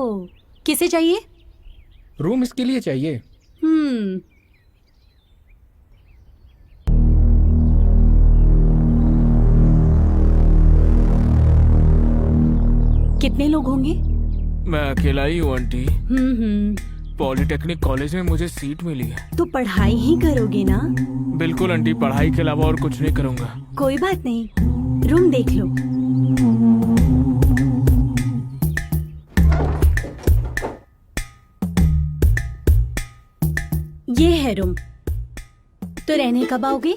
ओह, किसे चाहिए? रूम इसके लिए चाहिए। कितने लोग होंगे? मैं अकेला ही हूँ आंटी। हम्म। पॉलिटेक्निक कॉलेज में मुझे सीट मिली है। तो पढ़ाई ही करोगे ना? बिल्कुल आंटी, पढ़ाई के अलावा और कुछ नहीं करूँगा। कोई बात नहीं, रूम देख लो। ये है रूम। तो रहने कब आओगे?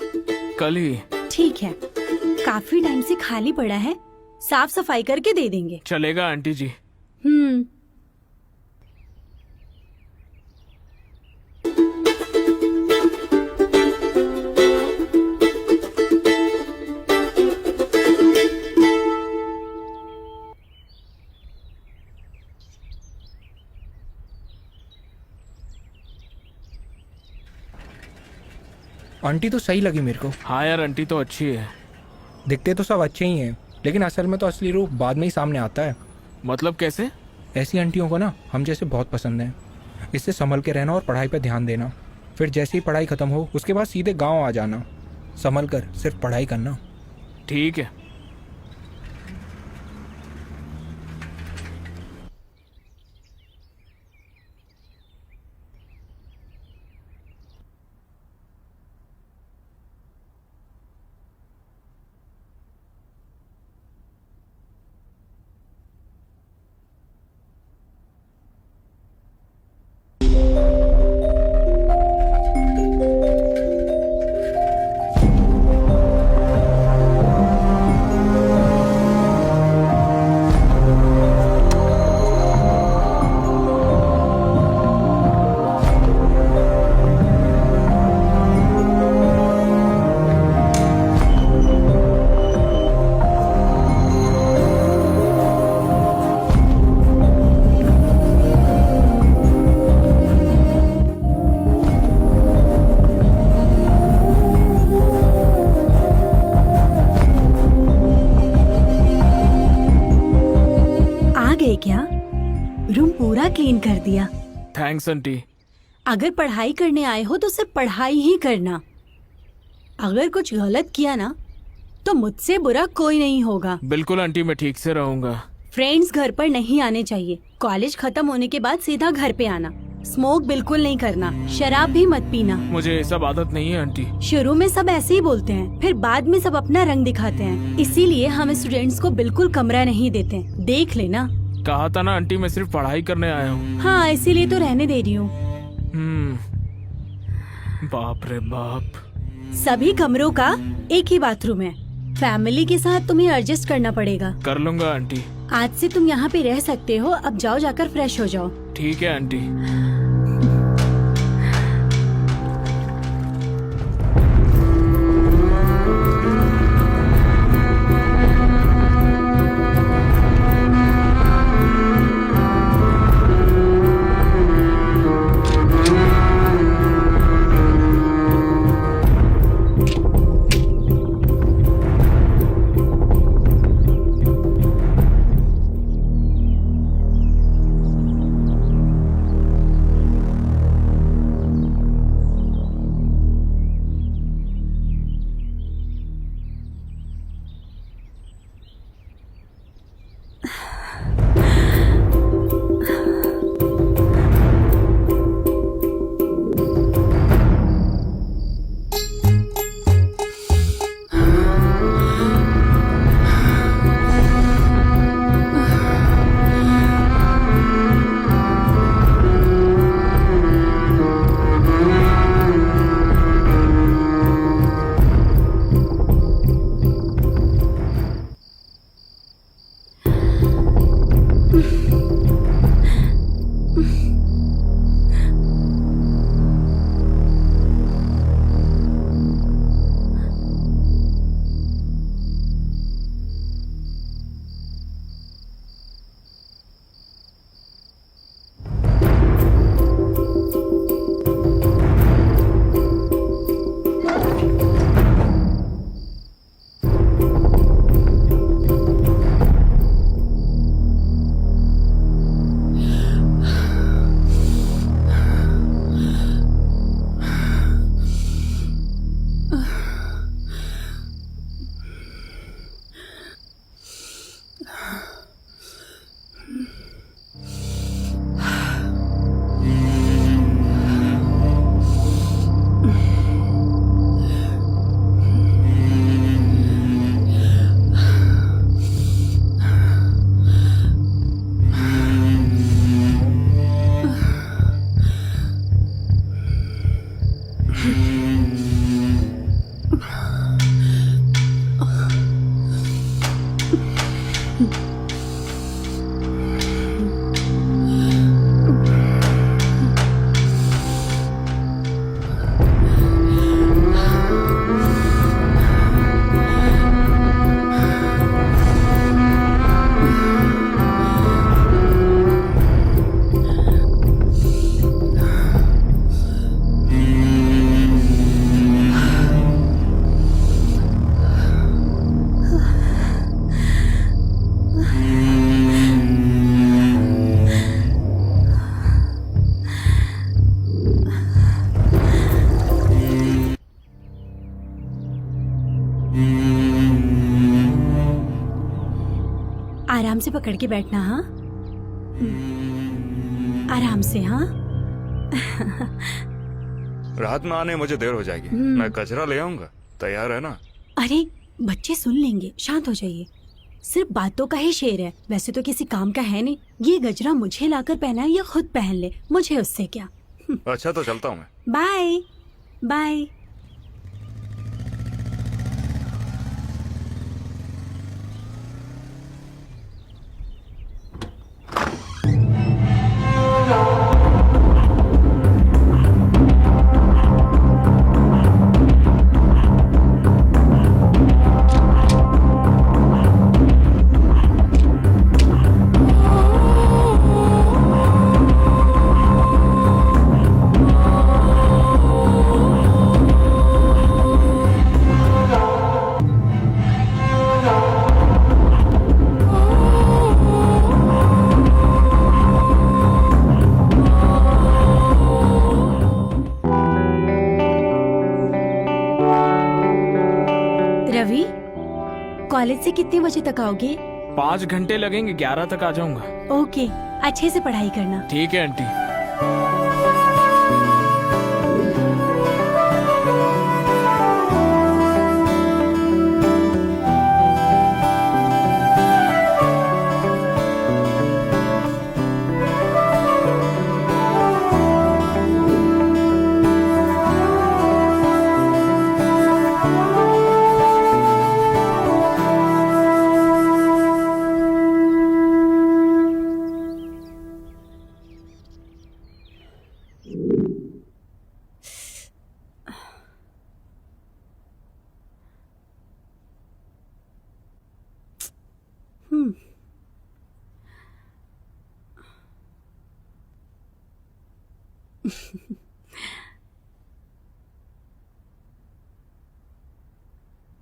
कल ही। ठीक है, काफी टाइम से खाली पड़ा है, साफ सफाई करके दे देंगे। चलेगा आंटी जी। आंटी तो सही लगी मेरे को। हाँ यार, आंटी तो अच्छी है। दिखते तो सब अच्छे ही हैं, लेकिन असल में तो असली रूप बाद में ही सामने आता है। मतलब कैसे? ऐसी आंटियों को ना हम जैसे बहुत पसंद है। इससे संभल के रहना और पढ़ाई पर ध्यान देना। फिर जैसे ही पढ़ाई खत्म हो उसके बाद सीधे गांव आ जाना। संभल कर सिर्फ पढ़ाई करना। ठीक है। क्या रूम पूरा क्लीन कर दिया? Thanks aunty. अगर पढ़ाई करने आए हो तो सिर्फ पढ़ाई ही करना। अगर कुछ गलत किया ना तो मुझसे बुरा कोई नहीं होगा। बिल्कुल आंटी, मैं ठीक से रहूंगा। फ्रेंड्स घर पर नहीं आने चाहिए। कॉलेज खत्म होने के बाद सीधा घर पे आना। स्मोक बिल्कुल नहीं करना, शराब भी मत पीना। मुझे ये सब आदत नहीं है आंटी। शुरू में सब ऐसे ही बोलते हैं, फिर बाद में सब अपना रंग दिखाते हैं। इसीलिए हम स्टूडेंट्स को बिल्कुल कमरा नहीं देते। देख लेना। कहा था ना आंटी, मैं सिर्फ पढ़ाई करने आया हूँ। हाँ, इसीलिए तो रहने दे रही हूँ। बाप रे बाप। सभी कमरों का एक ही बाथरूम है। फैमिली के साथ तुम्हें एडजस्ट करना पड़ेगा। कर लूंगा आंटी। आज से तुम यहाँ पे रह सकते हो। अब जाओ, जाकर फ्रेश हो जाओ। ठीक है आंटी। पकड़ के बैठना। हाँ, आराम से। हाँ, रात में आने मुझे देर हो जाएगी। मैं कचरा ले आऊंगा, तैयार है ना? अरे बच्चे सुन लेंगे, शांत हो जाइए। सिर्फ बातों का ही शेर है, वैसे तो किसी काम का है नहीं। ये गजरा मुझे लाकर पहना है या खुद पहन ले, मुझे उससे क्या। अच्छा तो चलता हूँ मैं। Bye bye. रवि, कॉलेज से कितने बजे तक आओगे? 5 घंटे लगेंगे, 11 तक आ जाऊंगा। ओके, अच्छे से पढ़ाई करना। ठीक है आंटी।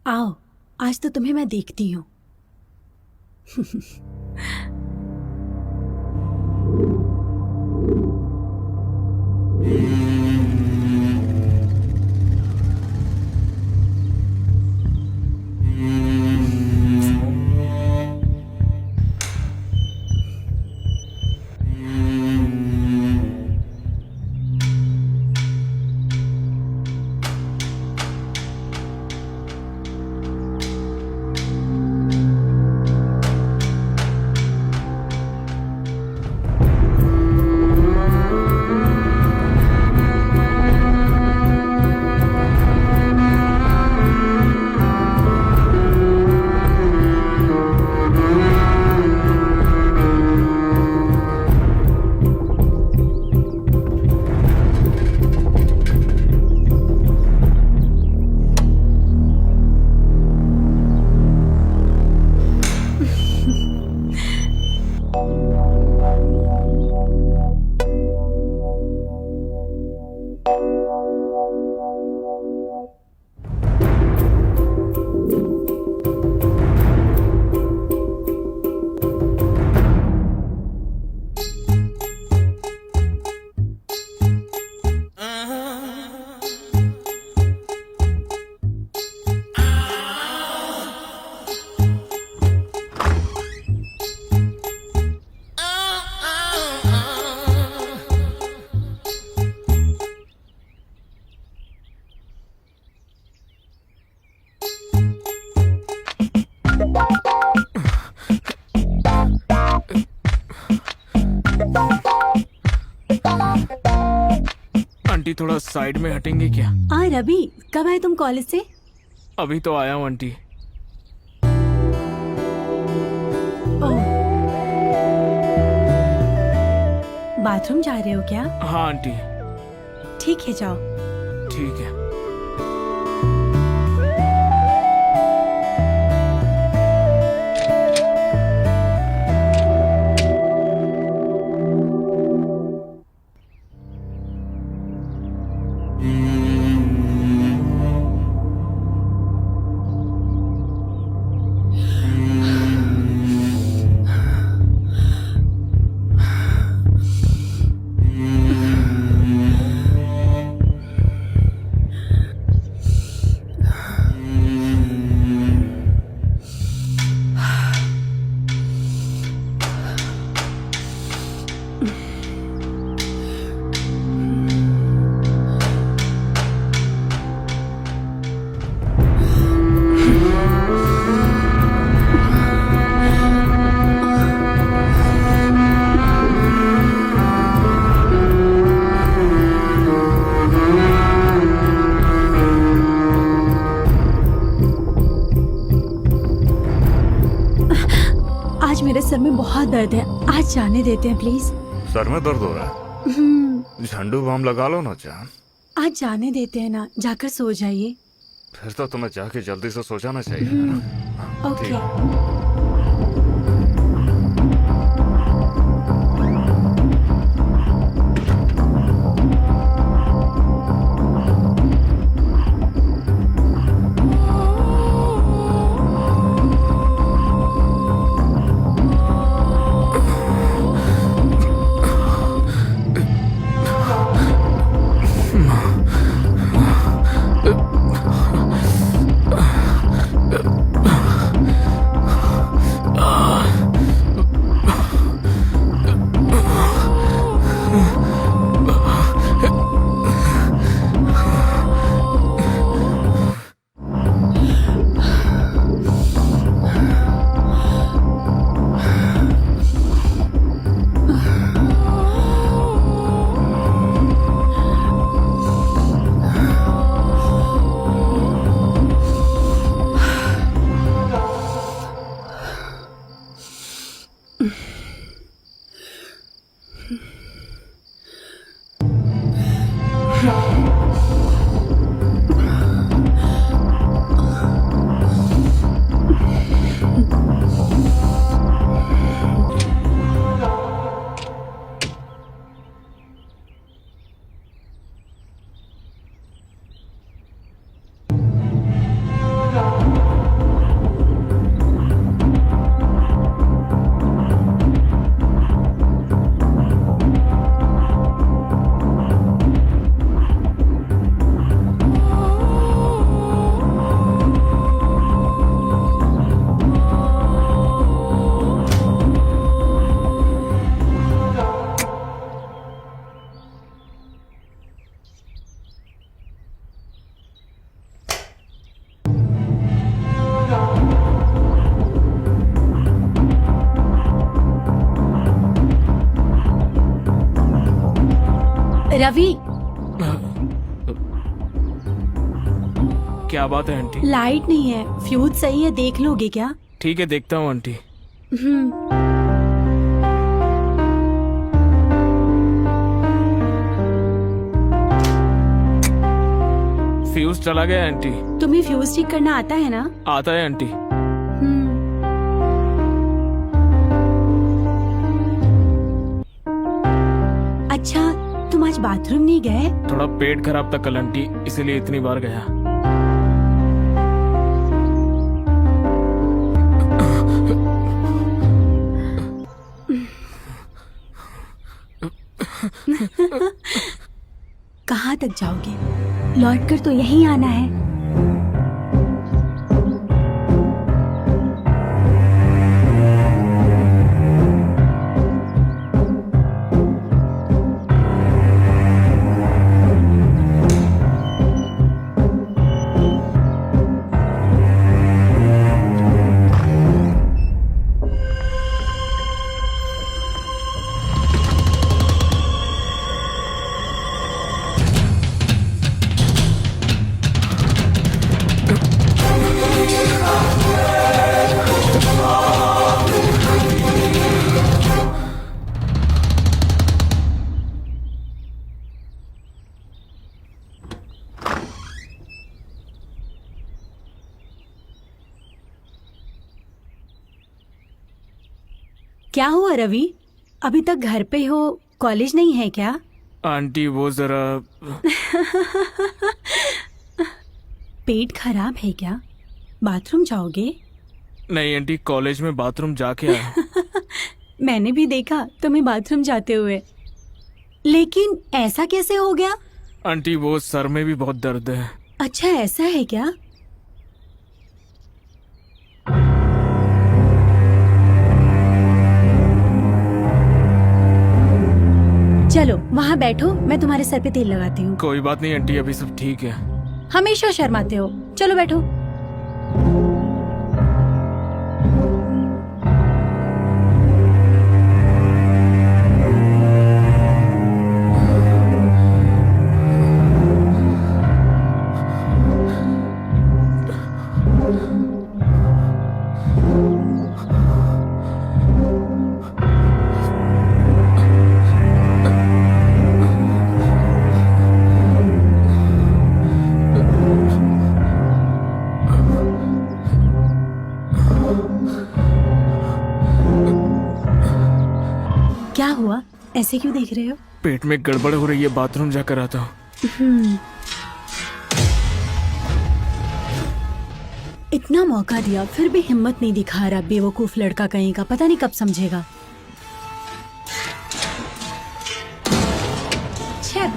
आओ, आज तो तुम्हें मैं देखती हूँ। आंटी थोड़ा साइड में हटेंगे क्या? हाँ रवि, कब आए तुम कॉलेज से? अभी तो आया हूँ आंटी। ओह, बाथरूम जा रहे हो क्या? हाँ आंटी। ठीक है, जाओ। ठीक है। आज मेरे सर में बहुत दर्द है, आज जाने देते हैं प्लीज। सर में दर्द हो रहा है, झंडू बाम लगा लो ना जान। आज जाने देते हैं ना, जाकर सो जाइए। फिर तो तुम्हें जाके जल्दी से सो जाना चाहिए, है ना? हाँ, ठीक। ओके। रवि, क्या बात है आंटी? लाइट नहीं है, फ्यूज सही है, देख लोगे क्या? ठीक है, देखता हूँ आंटी। फ्यूज चला गया आंटी। तुम्हें फ्यूज ठीक करना आता है ना? आता है आंटी। अच्छा, तुम आज बाथरूम नहीं गए? थोड़ा पेट खराब था कल आंटी, इसीलिए इतनी बार गया। कहाँ तक जाओगे? लौटकर तो यहीं आना है। क्या हुआ रवि? अभी तक घर पे हो, कॉलेज नहीं है क्या? आंटी वो जरा पेट खराब है क्या? बाथरूम जाओगे? नहीं आंटी, कॉलेज में बाथरूम जाके आया। मैंने भी देखा तुम्हें बाथरूम जाते हुए, लेकिन ऐसा कैसे हो गया? आंटी वो सर में भी बहुत दर्द है। अच्छा, ऐसा है क्या? चलो वहाँ बैठो, मैं तुम्हारे सर पे तेल लगाती हूँ। कोई बात नहीं आंटी, अभी सब ठीक है। हमेशा शर्माते हो। चलो बैठो। क्या हुआ, ऐसे क्यों देख रहे हो? पेट में गड़बड़ हो रही है, बाथरूम जाकर आता हूँ। इतना मौका दिया फिर भी हिम्मत नहीं दिखा रहा, बेवकूफ लड़का कहीं का। पता नहीं कब समझेगा। छे।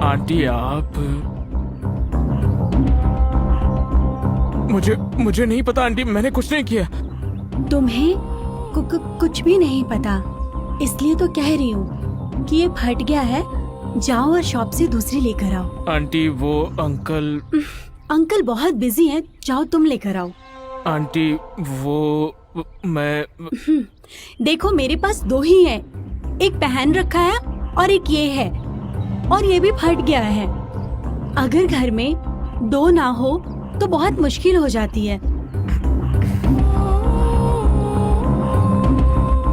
आंटी आप, मुझे नहीं पता आंटी, मैंने कुछ नहीं किया। तुम्हें कुछ भी नहीं पता, इसलिए तो कह रही हूँ कि ये फट गया है। जाओ और शॉप से दूसरी लेकर आओ। आंटी वो अंकल बहुत बिजी हैं, जाओ तुम लेकर आओ। आंटी वो मैं देखो मेरे पास दो ही है, एक पहन रखा है और एक ये है, और ये भी फट गया है। अगर घर में दो ना हो तो बहुत मुश्किल हो जाती है।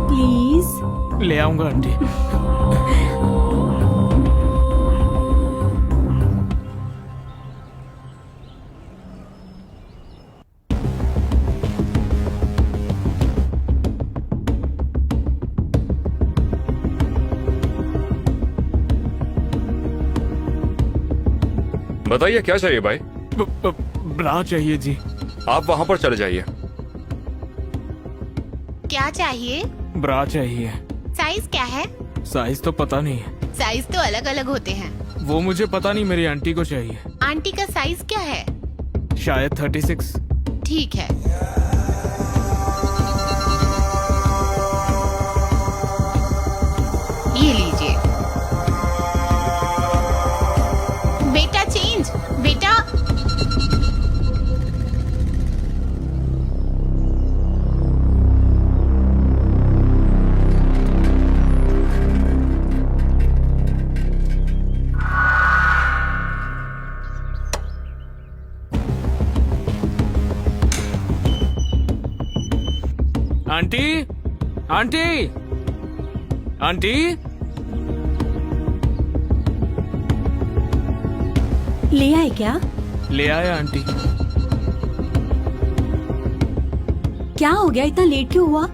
प्लीज। ले आऊंगा आंटी। बताइए क्या चाहिए भाई? ब्रा चाहिए जी। आप वहाँ पर चले जाइए। क्या चाहिए? ब्रा चाहिए। साइज क्या है? साइज तो पता नहीं है। साइज तो अलग अलग होते हैं। वो मुझे पता नहीं, मेरी आंटी को चाहिए। आंटी का साइज क्या है? शायद 36। ठीक है। ये लीजिए। बेटा चेंज, बेटा। Aunty, aunty, aunty. ले आए क्या? ले आया आंटी। क्या हो गया, इतना लेट क्यों हुआ?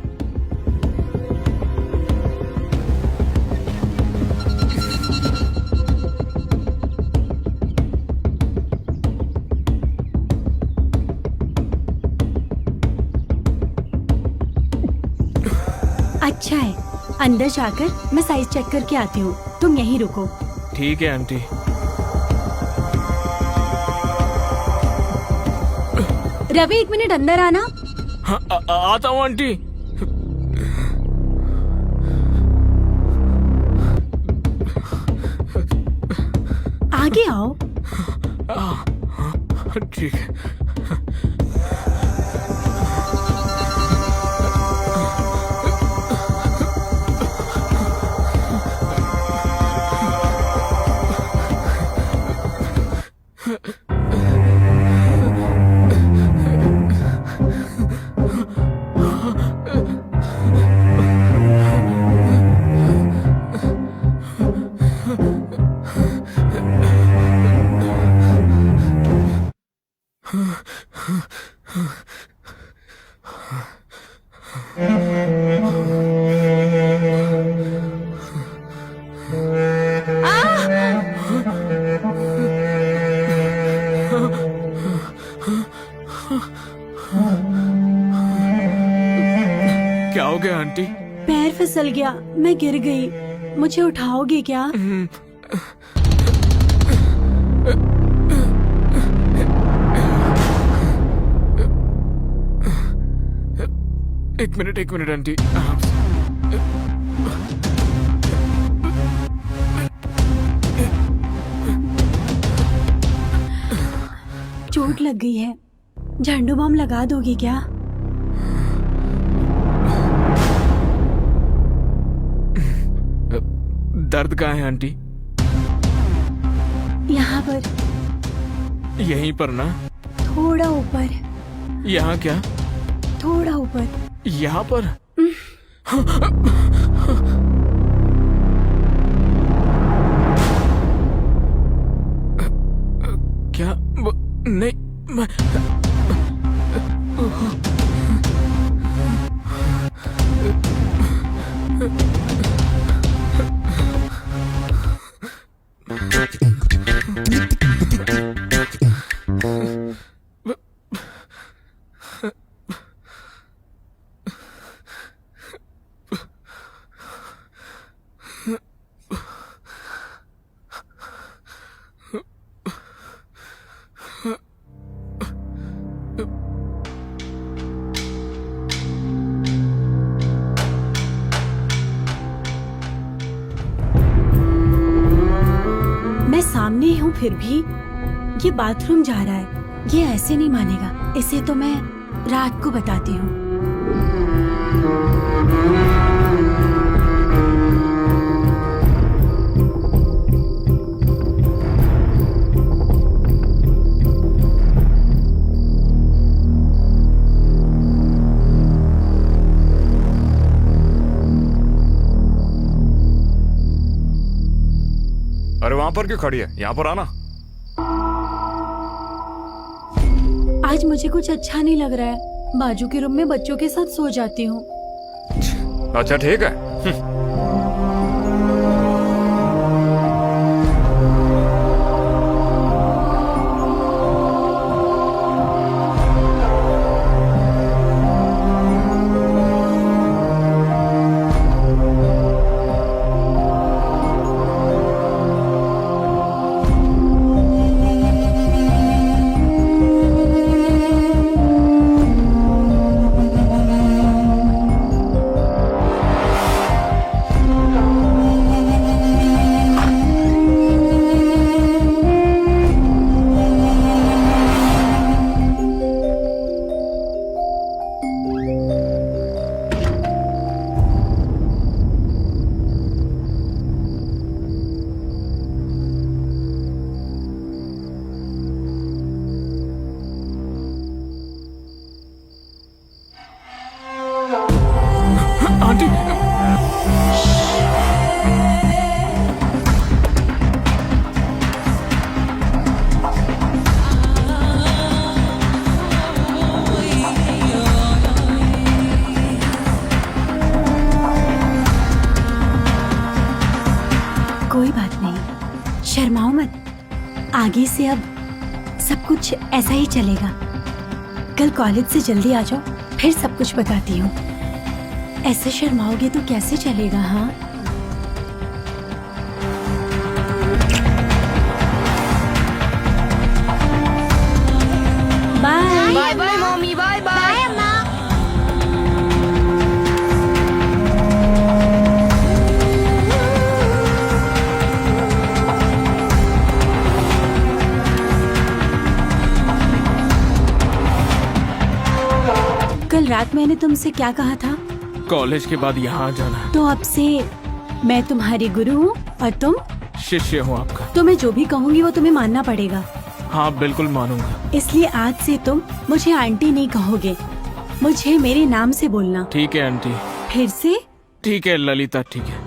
अच्छा है, अंदर जाकर मैं साइज चेक करके आती हूँ, तुम यहीं रुको। ठीक है आंटी। रवि 1 मिनट अंदर आना। हाँ, आता हूँ आंटी। आगे आओ। ठीक है। क्या हो गया आंटी? पैर फिसल गया, मैं गिर गई। मुझे उठाओगे क्या? एक मिनट आंटी। चोट लग गई है, झंडू बाम लगा दोगे क्या? दर्द कहाँ है आंटी? यहाँ पर, यहीं पर ना? थोड़ा ऊपर। यहाँ क्या? थोड़ा ऊपर। यहाँ पर? क्या? नहीं, मैं सामने ही हूँ, फिर भी ये बाथरूम जा रहा है। ये ऐसे नहीं मानेगा। इसे तो मैं रात को बताती हूँ। अरे वहां पर क्यों खड़ी है? यहाँ पर आना। आज मुझे कुछ अच्छा नहीं लग रहा है। बाजू के रूम में बच्चों के साथ सो जाती हूँ। अच्छा ठीक है। आंटी, कोई बात नहीं, शर्माओ मत। आगे से अब सब कुछ ऐसा ही चलेगा। कल कॉलेज से जल्दी आ जाओ, फिर सब कुछ बताती हूँ। ऐसे शर्माओगे तो कैसे चलेगा? हाँ, bye. Bye bye mummy, bye bye अम्मा। कल रात मैंने तुमसे क्या कहा था? कॉलेज के बाद यहाँ जाना। तो अब से मैं तुम्हारी गुरु हूँ और तुम? शिष्य हूँ आपका। तो मैं जो भी कहूँगी वो तुम्हें मानना पड़ेगा। हाँ बिल्कुल मानूंगा। इसलिए आज से तुम मुझे आंटी नहीं कहोगे, मुझे मेरे नाम से बोलना। ठीक है आंटी। फिर से? ठीक है ललिता, ठीक है।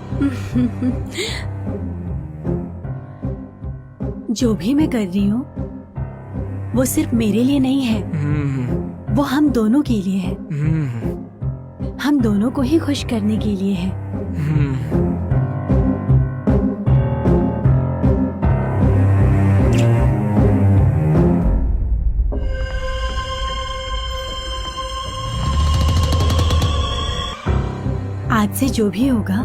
जो भी मैं कर रही हूँ वो सिर्फ मेरे लिए नहीं है, वो हम दोनों के लिए है। हम दोनों को ही खुश करने के लिए है। आज से जो भी होगा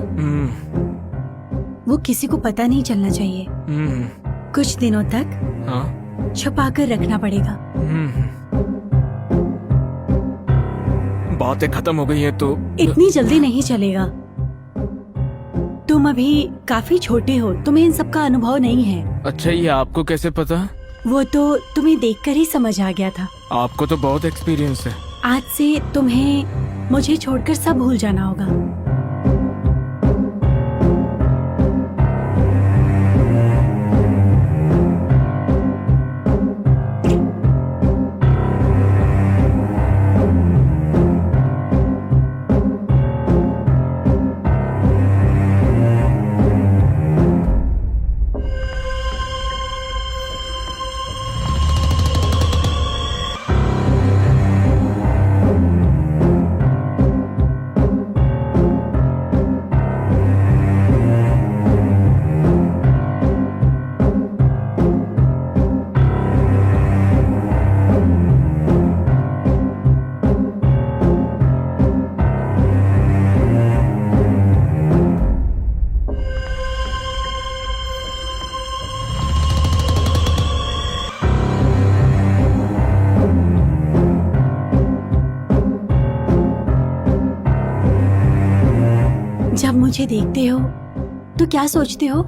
वो किसी को पता नहीं चलना चाहिए। कुछ दिनों तक हाँ। छुपा कर रखना पड़ेगा। बातें खत्म हो गई है तो इतनी जल्दी नहीं चलेगा। तुम अभी काफी छोटे हो, तुम्हें इन सब का अनुभव नहीं है। अच्छा ये आपको कैसे पता? वो तो तुम्हें देखकर ही समझ आ गया था। आपको तो बहुत एक्सपीरियंस है। आज से तुम्हें मुझे छोड़कर सब भूल जाना होगा। जब मुझे देखते हो तो क्या सोचते हो?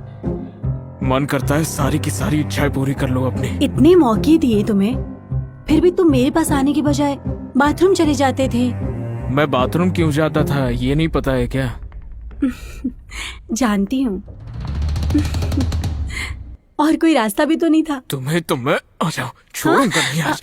मन करता है सारी की सारी इच्छाएं पूरी कर लो अपनी। इतने मौके दिए तुम्हें, फिर भी तुम मेरे पास आने के बजाय बाथरूम चले जाते थे। मैं बाथरूम क्यों जाता था ये नहीं पता है क्या? जानती हूँ। और कोई रास्ता भी तो नहीं था। तुम्हें तो मैं आ जाओ, छोड़ूंगा नहीं आज।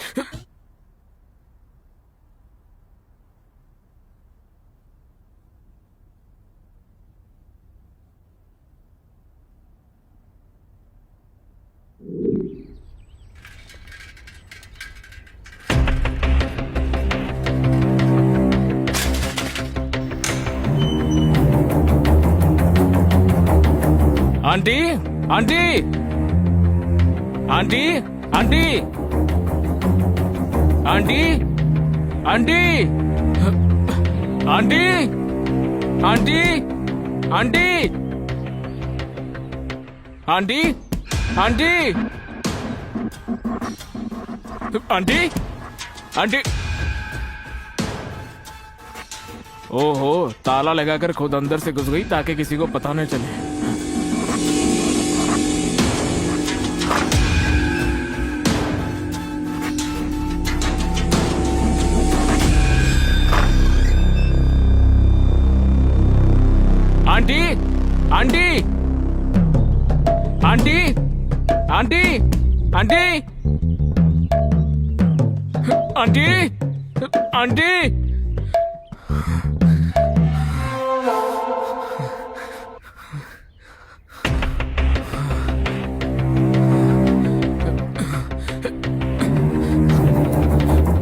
Aunty aunty aunty aunty aunty aunty aunty aunty aunty aunty aunty aunty aunty. ओहो, ताला लगाकर खुद अंदर से घुस गई ताकि किसी को पता न चले। Aunty aunty aunty aunty aunty aunty aunty.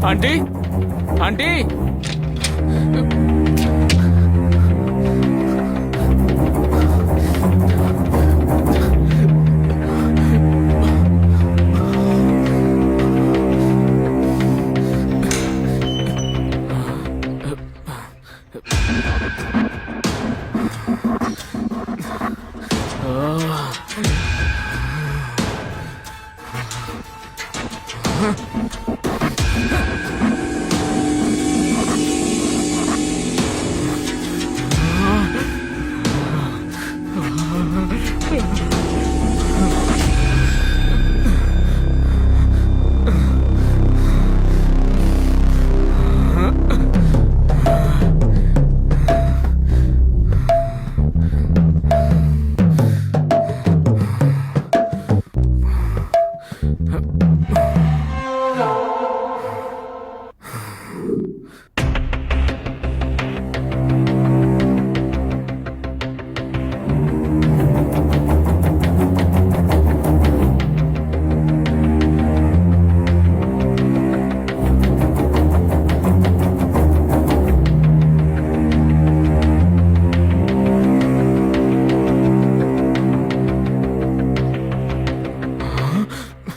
Aunty aunty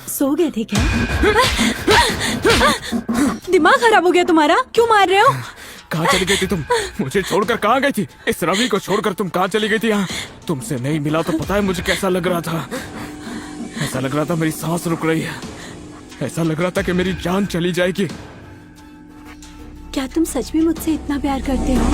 सो गए थे क्या? दिमाग खराब हो गया तुम्हारा? क्यों मार रहे हो? कहाँ चली गई थी तुम? मुझे छोड़कर कहाँ गई थी? इस रवि को छोड़कर तुम कहाँ चली गई थी? यहाँ तुमसे नहीं मिला तो पता है मुझे कैसा लग रहा था। ऐसा लग रहा था मेरी सांस रुक रही है। ऐसा लग रहा था कि मेरी जान चली जाएगी। क्या तुम सच में मुझसे इतना प्यार करते हो?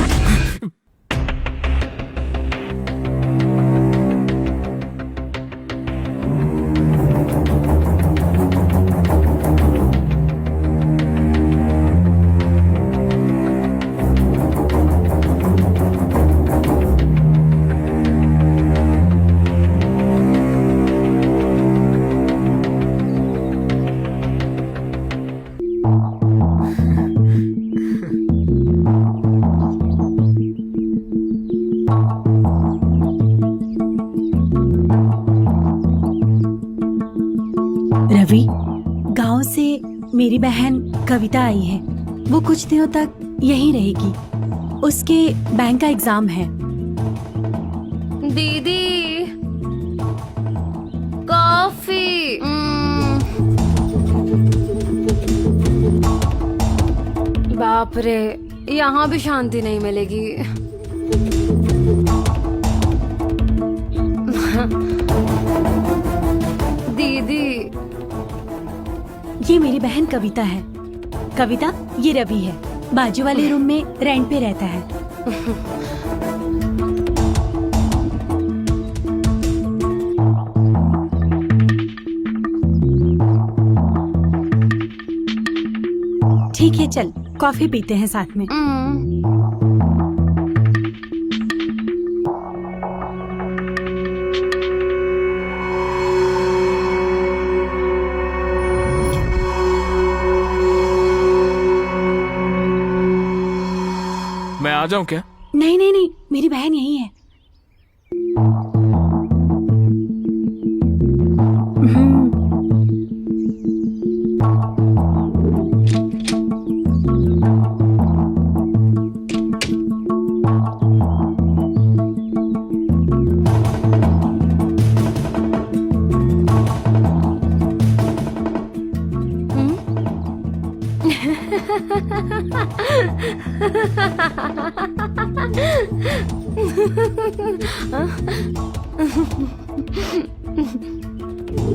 रवि, गांव से मेरी बहन कविता आई है। वो कुछ दिनों तक यहीं रहेगी। उसके बैंक का एग्जाम है। दीदी कॉफी। बाप रे, यहाँ भी शांति नहीं मिलेगी। दीदी, ये मेरी बहन कविता है। कविता, ये रवि है। बाजू वाले रूम में रेंट पे रहता है। ठीक है, चल कॉफी पीते हैं साथ में। मैं आ जाऊं क्या? नहीं नहीं नहीं, मेरी बहन यही है।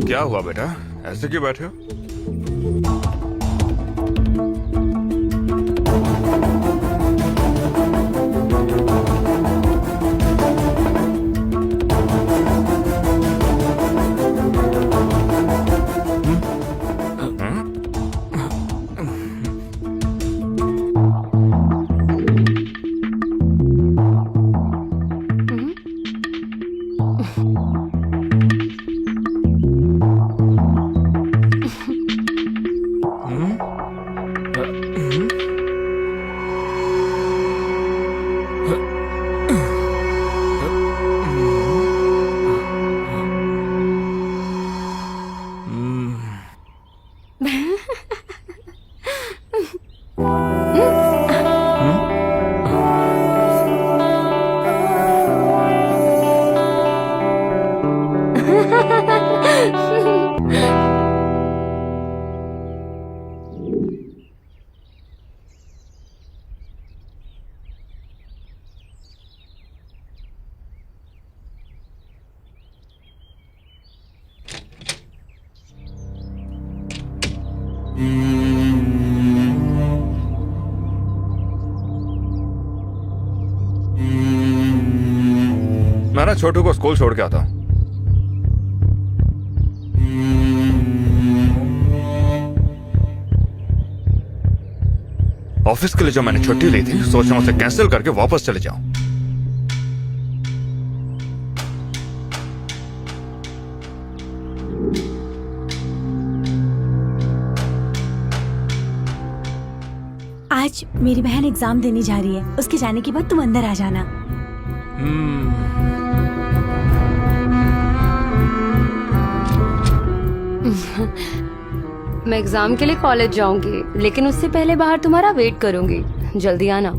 क्या हुआ बेटा, ऐसे क्यों बैठे हो? ना छोटू को स्कूल छोड़ के आता हूँ। ऑफिस के लिए जो मैंने छुट्टी ली थी, सोच रहा हूँ उसे कैंसिल करके वापस चले जाऊं। आज मेरी बहन एग्जाम देने जा रही है, उसके जाने के बाद तुम अंदर आ जाना। मैं एग्जाम के लिए कॉलेज जाऊंगी, लेकिन उससे पहले बाहर तुम्हारा वेट करूंगी। जल्दी आना।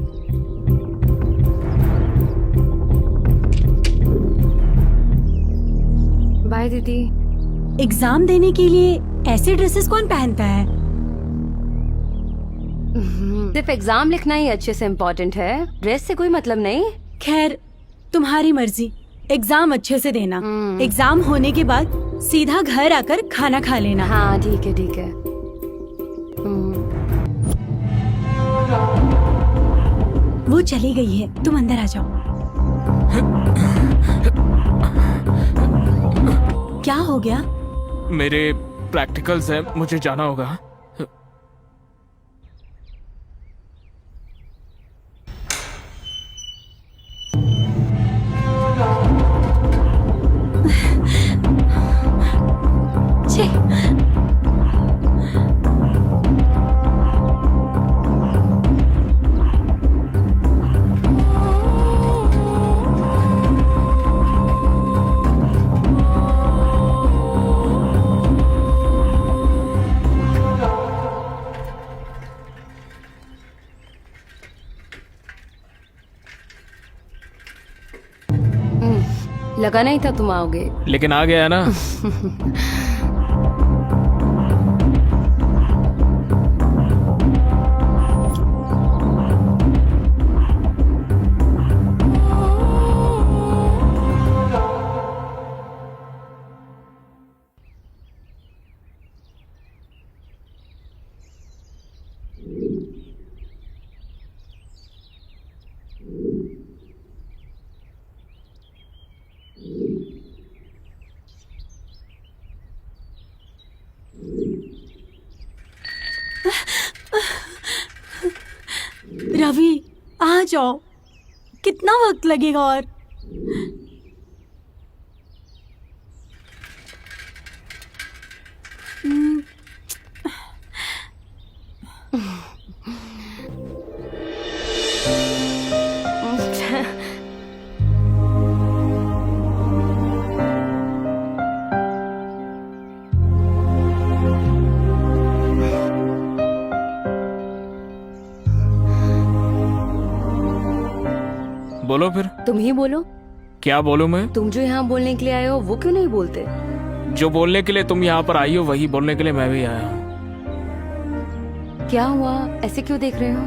बाय दीदी। एग्जाम देने के लिए ऐसे ड्रेसेस कौन पहनता है? सिर्फ एग्जाम लिखना ही अच्छे से इम्पोर्टेंट है, ड्रेस से कोई मतलब नहीं। खैर, तुम्हारी मर्जी। एग्जाम अच्छे से देना। एग्जाम होने के बाद सीधा घर आकर खाना खा लेना। हाँ ठीक है ठीक है। वो चली गई है, तुम अंदर आ जाओ। क्या हो गया? मेरे प्रैक्टिकल्स हैं, मुझे जाना होगा। छे, लगा नहीं था तुम आओगे। लेकिन आ गया ना। रवि, आ जाओ। कितना वक्त लगेगा और? बोलो फिर। तुम ही बोलो। क्या बोलूं मैं? तुम जो यहाँ बोलने के लिए आए हो वो क्यों नहीं बोलते? जो बोलने के लिए तुम यहाँ पर आई हो वही बोलने के लिए मैं भी आया हूँ। क्या हुआ, ऐसे क्यों देख रहे हो?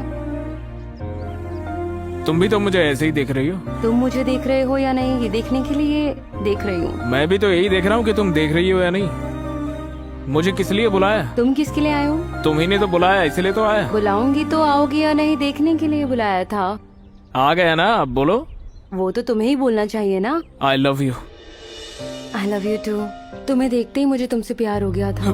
तुम भी तो मुझे ऐसे ही देख रही हो। तुम मुझे देख रहे हो या नहीं ये देखने के लिए देख रही हूँ। मैं भी तो यही देख रहा हूँ कि तुम देख रही हो या नहीं। मुझे किस लिए बुलाया? तुम किसके लिए आए हो? तुम ही ने तो बुलाया, इसलिए तो आया। बुलाऊंगी तो आओगे या नहीं देखने के लिए बुलाया था। आ गया ना, अब बोलो। वो तो तुम्हें ही बोलना चाहिए ना। I love you. I love you too. तुम्हें देखते ही मुझे तुमसे प्यार हो गया था।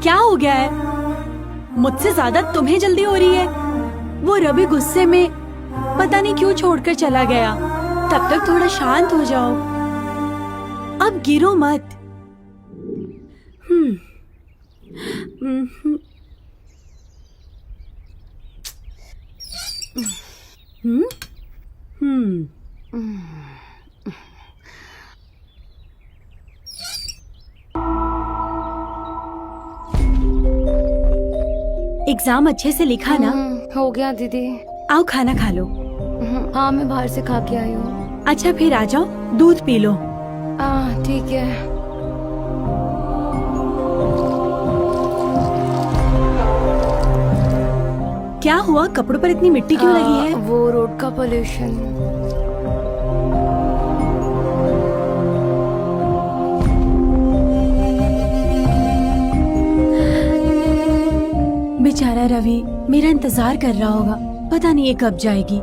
क्या हो गया है? मुझसे ज्यादा तुम्हें जल्दी हो रही है। वो रवि गुस्से में पता नहीं क्यों छोड़कर चला गया। तब तक थोड़ा शांत हो जाओ। अब गिरो मत। एग्जाम अच्छे से लिखा ना? हो गया दीदी। आओ खाना खा लो। हाँ मैं बाहर से खा के आई हूँ। अच्छा फिर आ जाओ, दूध पी लो। ठीक है। क्या हुआ, कपड़ों पर इतनी मिट्टी क्यों लगी है? वो रोड का पोल्यूशन। रवि मेरा इंतजार कर रहा होगा। पता नहीं ये कब जाएगी।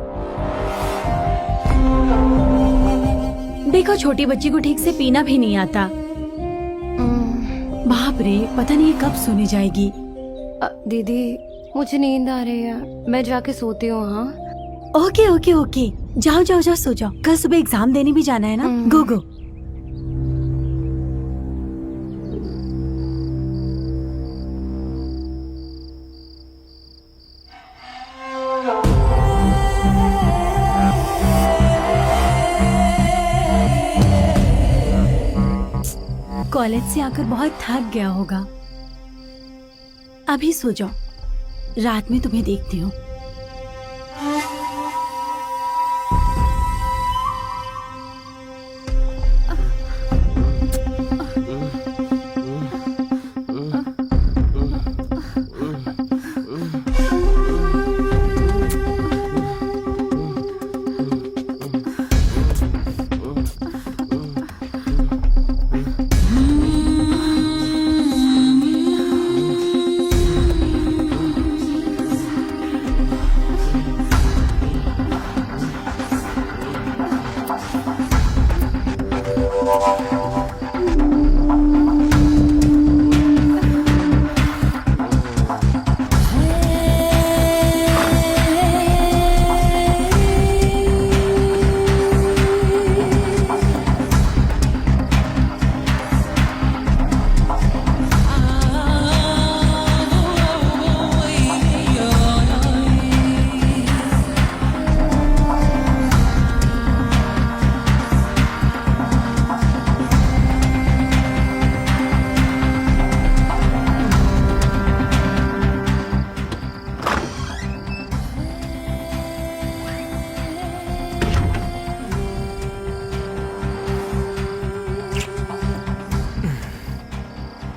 देखो छोटी बच्ची को ठीक से पीना भी नहीं आता। बाप रे, पता नहीं ये कब सोने जाएगी। दीदी मुझे नींद आ रही है, मैं जाके सोती हूँ। हाँ ओके ओके ओके, जाओ जाओ जाओ, सो जाओ। कल सुबह एग्जाम देने भी जाना है ना। गो गो। कॉलेज से आकर बहुत थक गया होगा। अभी सो जाओ, रात में तुम्हें देखती हूँ।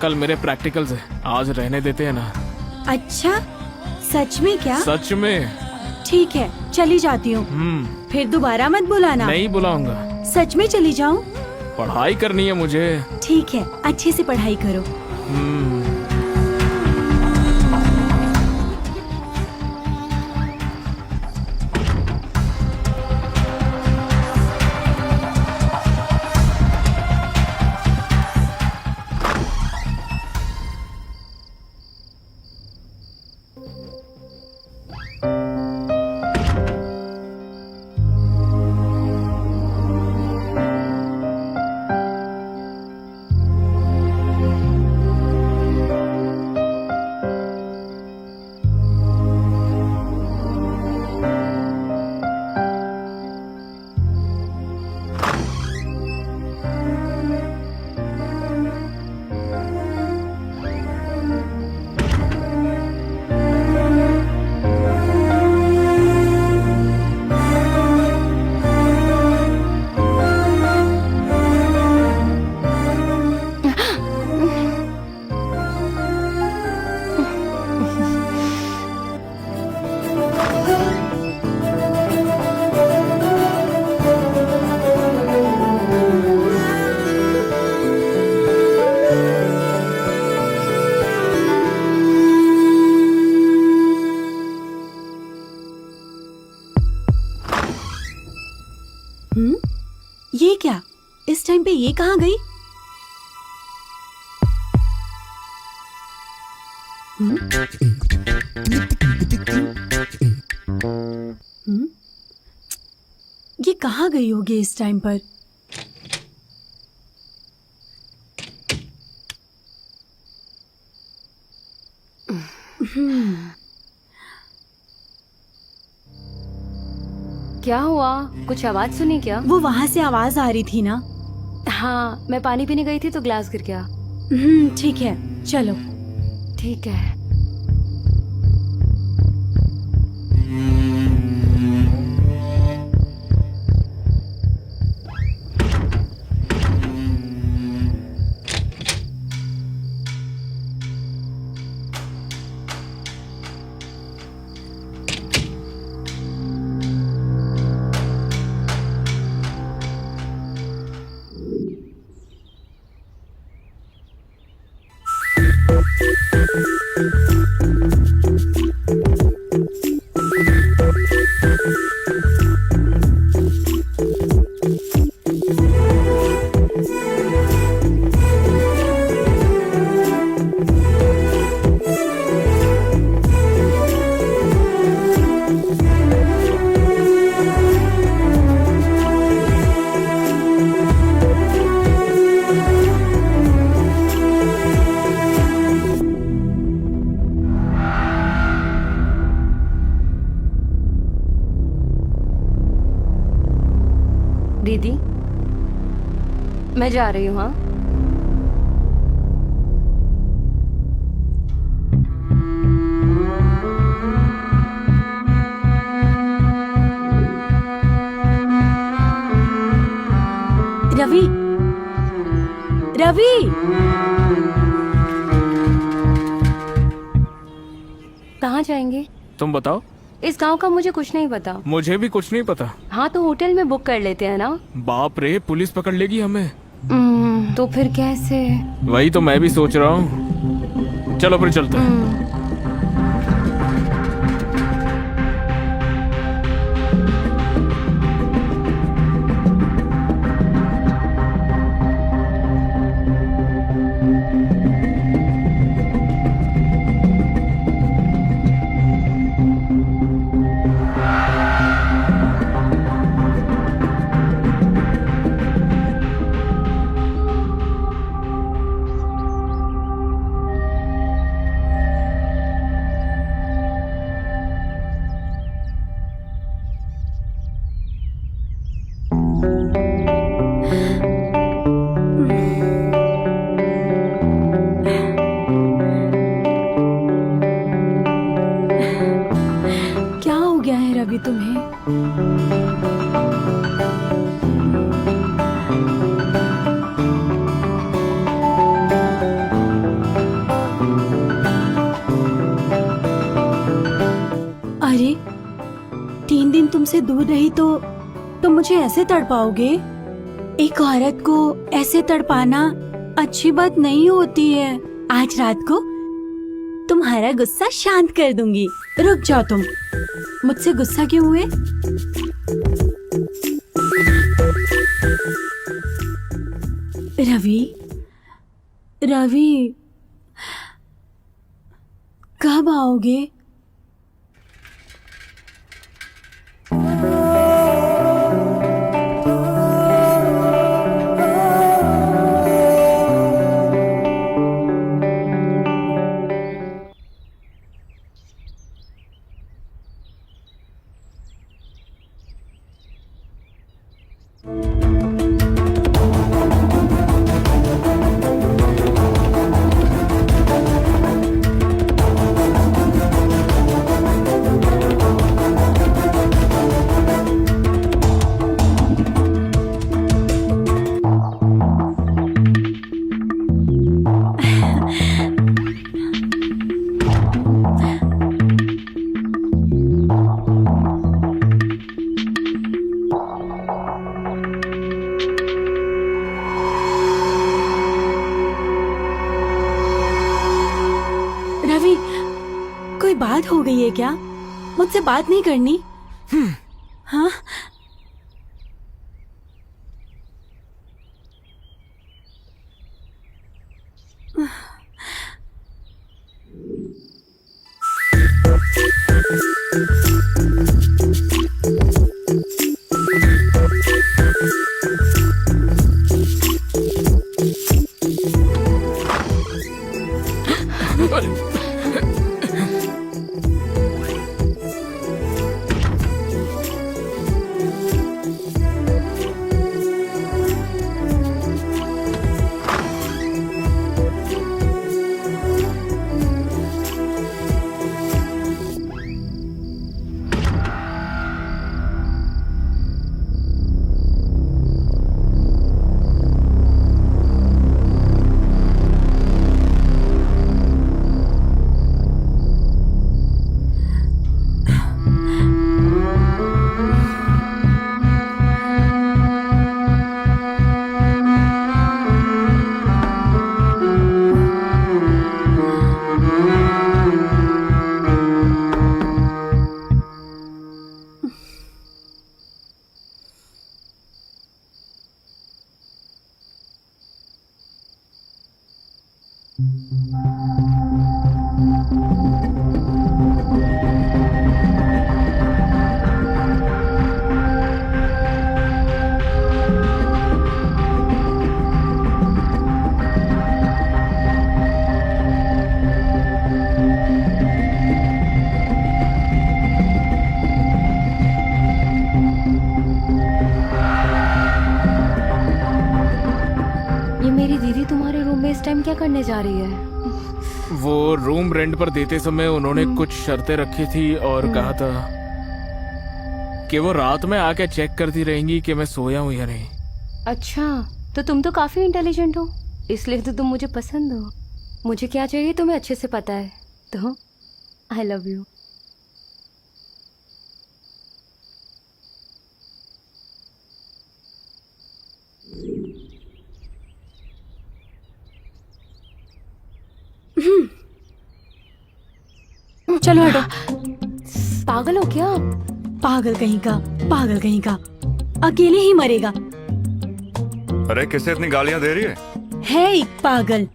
कल मेरे प्रैक्टिकल्स है, आज रहने देते हैं ना। अच्छा, सच में क्या? सच में। ठीक है, चली जाती हूँ। फिर दोबारा मत बुलाना। नहीं बुलाऊंगा। सच में चली जाऊँ? पढ़ाई करनी है मुझे। ठीक है, अच्छे से पढ़ाई करो। ये क्या, इस टाइम पे ये कहाँ गई? ये कहाँ गई होगी इस टाइम पर? क्या हुआ, कुछ आवाज सुनी क्या? वो वहाँ से आवाज आ रही थी ना। हाँ, मैं पानी पीने गई थी तो ग्लास गिर गया। ठीक है, चलो। ठीक है। दीदी, मैं जा रही हूँ। हाँ, रवि, रवि, कहाँ जाएंगे? तुम बताओ। इस गांव का मुझे कुछ नहीं पता। मुझे भी कुछ नहीं पता। हाँ, तो होटल में बुक कर लेते हैं ना। बाप रे, पुलिस पकड़ लेगी हमें। तो फिर कैसे? वही तो मैं भी सोच रहा हूँ। चलो फिर चलते हैं। क्या हो गया है रवि तुम्हें? अरे 3 दिन तुमसे दूर रही तो तुम मुझे ऐसे तड़पाओगे? एक औरत को ऐसे तड़पाना अच्छी बात नहीं होती है। आज रात को तुम्हारा गुस्सा शांत कर दूंगी। रुक जाओ तुम। मुझसे गुस्सा क्यों हुए? रवि, रवि, कब आओगे? रवि, कोई बात हो गई है क्या? मुझसे बात नहीं करनी? हाँ, क्या करने जा रही है? वो रूम रेंट पर देते समय उन्होंने कुछ शर्तें रखी थी और कहा था कि वो रात में आके चेक करती रहेंगी कि मैं सोया हूं या नहीं। अच्छा, तो तुम तो काफी इंटेलिजेंट हो, इसलिए तो तुम मुझे पसंद हो। मुझे क्या चाहिए तुम्हें अच्छे से पता है, तो आई लव यू। चलो हटो। पागल हो क्या? पागल कहीं का, पागल कहीं का, अकेले ही मरेगा। अरे किसे इतनी गालियां दे रही है? एक पागल,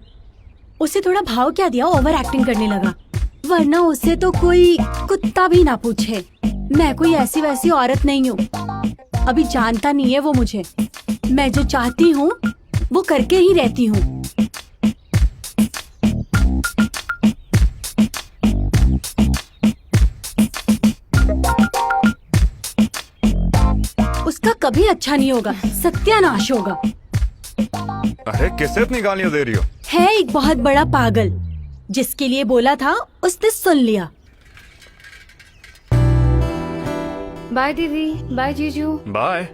उसे थोड़ा भाव क्या दिया, ओवर एक्टिंग करने लगा। वरना उसे तो कोई कुत्ता भी ना पूछे। मैं कोई ऐसी वैसी औरत नहीं हूँ। अभी जानता नहीं है वो मुझे। मैं जो चाहती हूँ वो करके ही रहती हूँ। उसका कभी अच्छा नहीं होगा, सत्यानाश होगा। अरे किसे इतनी गालियां दे रही हो? है एक बहुत बड़ा पागल, जिसके लिए बोला था उसने सुन लिया। बाय दीदी, बाय जीजू। बाय।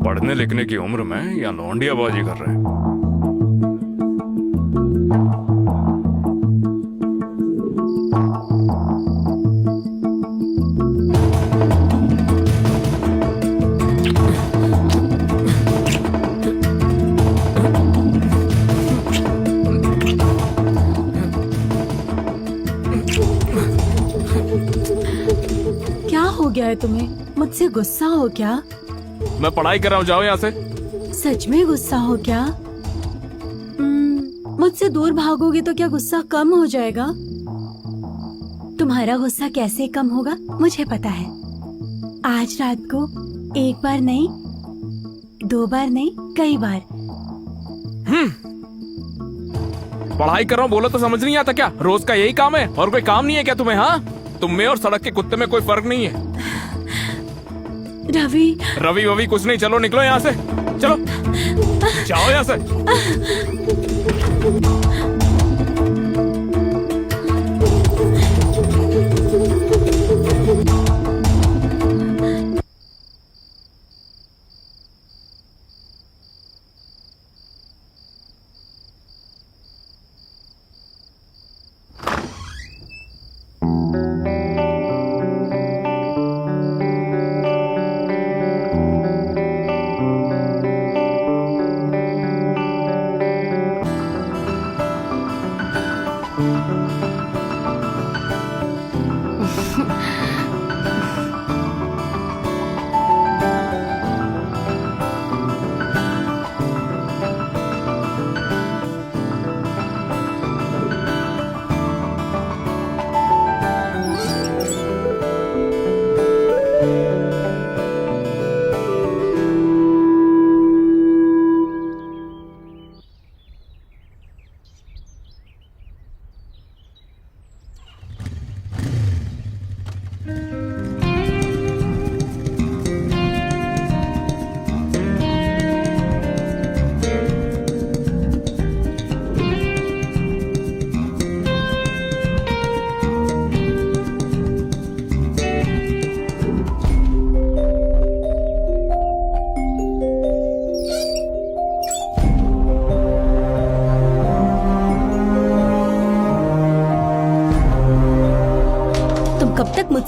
पढ़ने लिखने की उम्र में या लौंडियाबाजी कर रहे हैं? क्या हो गया है तुम्हें? मुझसे गुस्सा हो क्या? मैं पढ़ाई कर रहा हूँ, जाओ यहाँ से। सच में गुस्सा हो क्या? मुझसे दूर भागोगे तो क्या गुस्सा कम हो जाएगा? तुम्हारा गुस्सा कैसे कम होगा मुझे पता है। आज रात को एक बार नहीं, 2 बार नहीं, कई बार। पढ़ाई कर रहा हूँ बोलो तो समझ नहीं आता क्या? रोज का यही काम है और कोई काम नहीं है क्या तुम्हें? हाँ, तुम में और सड़क के कुत्ते में कोई फर्क नहीं है। रवि, रवि ववि कुछ नहीं, चलो निकलो यहाँ से, चलो जाओ यहाँ से।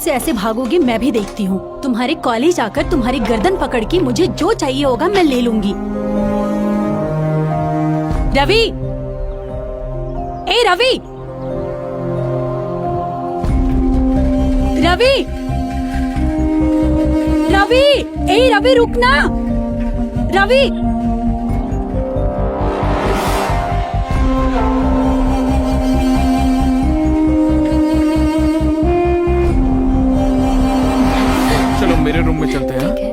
मुझसे ऐसे भागोगे मैं भी देखती हूँ। तुम्हारे कॉलेज आकर तुम्हारी गर्दन पकड़ के मुझे जो चाहिए होगा मैं ले लूंगी। रवि, ए रवि, रवि, रवि, ए रवि रुकना, रवि। चलो मेरे रूम में चलते हैं। ठीक है।